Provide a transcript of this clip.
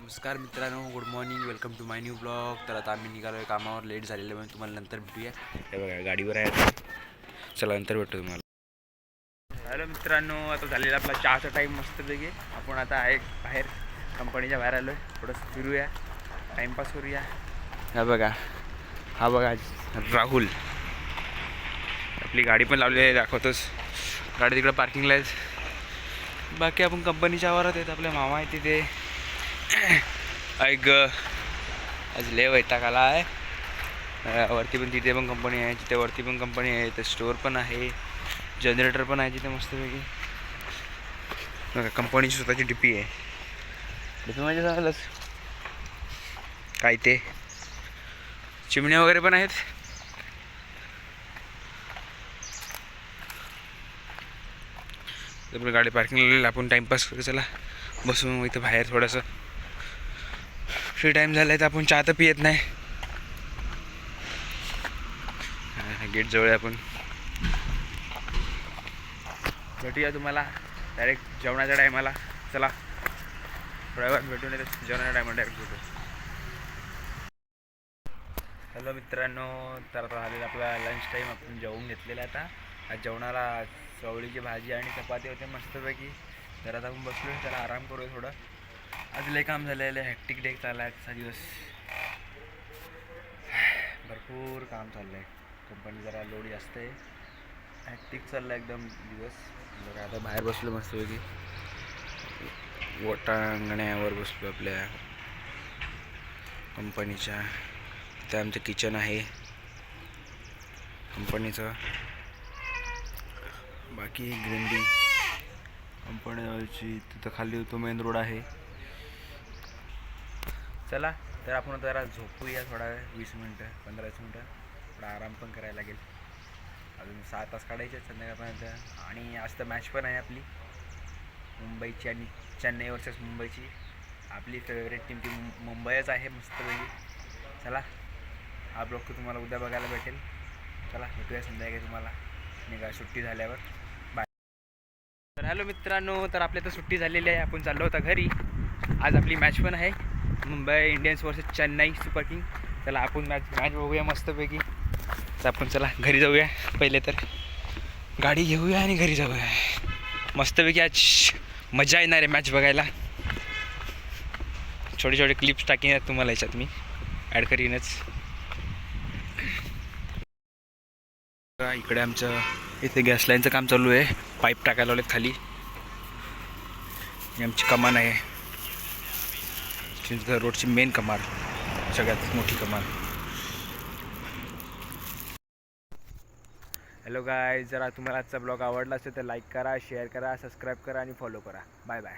नमस्कार मित्रांनो, good morning, welcome to my new blog. तर आता आम्ही निघालो आहे कामावर, लेट झालेलं म्हणून तुम्हाला नंतर भेटूया. हे बघा गाडीवर आहे, चला नंतर भेटू तुम्हाला. हॅलो मित्रांनो, आता झालेला आपला चहाचा टाईम मस्तपैकी. आपण आता आहे बाहेर, कंपनीच्या बाहेर आलो आहे. थोडंसं फिरूया, टाईमपास करूया. हा बघा राहुल, आपली गाडी पण लावली आहे, दाखवतोच. गाडी तिकडं पार्किंगला आहे. बाकी आपण कंपनीच्या आवारात आहेत, आपले मामा आहे तिथे. ऐक आज लय वैताग आला आहे. वरती पण तिथे पण कंपनी आहे, तिथे वरती पण कंपनी आहे, तर स्टोअर पण आहे, जनरेटर पण आहे तिथे मस्तपैकी. बघा कंपनीची स्वतःची डीपी आहे. डीपी म्हणजे झालंच काय, ते चिमण्या वगैरे पण आहेत. तर गाडी पार्किंगला आपण टाईमपास करू. चला बसू मग इथं बाहेर. थोडंसं फ्री टाईम झाला आहे तर आपण चहा तर पियत नाही. गेट जवळ आपण भेटूया तुम्हाला डायरेक्ट जेवणाच्या टायमाला. चला थोड्या वेळात भेटून येते, जेवणाच्या टायमाला डायरेक्ट भेटू. हॅलो मित्रांनो, तर आता झालेलं आपला लंच टाईम. आपण जेवून घेतलेला आता. आज जेवणाला चवळीची भाजी आणि चपाती होते मस्तपैकी. तर आता आपण बसलो, त्याला आराम करूया थोडं. आज लय काम झालेलं आहे, हॅक्टिक डे चालला आहे आजचा दिवस. भरपूर काम चाललं आहे, कंपनी जरा लोड जास्त आहे, हॅक्टिक चाललं आहे एकदम दिवस. बघा आता बाहेर बसलो मस्तपैकी, वाटांगण्यावर बसलो आपल्या कंपनीच्या. इथं आमचं किचन आहे कंपनीचं. बाकी ग्रीनरी कंपनीची तिथं खाली होतो, मेन रोड आहे. चला तर आपण जरा झोपूया थोडा वेळ, 20 मिनटं 15 मिनटं. थोडा आराम पण करायला लागेल. अजून 6 तास काढायचे संध्याकाळपर्यंत. आणि आज तर मॅच पण आहे आपली, मुंबईची आणि चेन्नई वर्सेस मुंबईची. आपली फेवरेट टीम ती मुंबईच आहे मस्तपैकी. चला हा ब्लॉग तो तुम्हाला उद्या बघायला भेटेल. चला भेटूया संध्याकाळी तुम्हाला निघा सुट्टी झाल्यावर. बाय. तर हॅलो मित्रांनो, तर आपल्या तर सुट्टी झालेली आहे, आपण चाललो होता घरी. आज आपली मॅच पण आहे, Mumbai Indians versus Chennai super king. चला आपण मॅच बघूया मस्तपैकी. तर आपण चला घरी जाऊया. पहिले तर गाडी घेऊया आणि घरी जाऊया मस्तपैकी. आज मजा येणार आहे मॅच बघायला. छोटे छोटे क्लिप्स टाकीन तुम्हाला याच्यात मी ॲड करीनच. इकडे आमचं इथे गॅस लाईनचं काम चालू आहे, पाईप टाकायला लावलेत खाली. ही आमची कमान आहे, रोडची मेन कमान, सगळ्यात मोठी कमान. हॅलो गाय, जरा तुम्हाला आजचा ब्लॉग आवडला असेल तर लाईक करा, शेअर करा, सबस्क्राईब करा आणि फॉलो करा. Bye bye.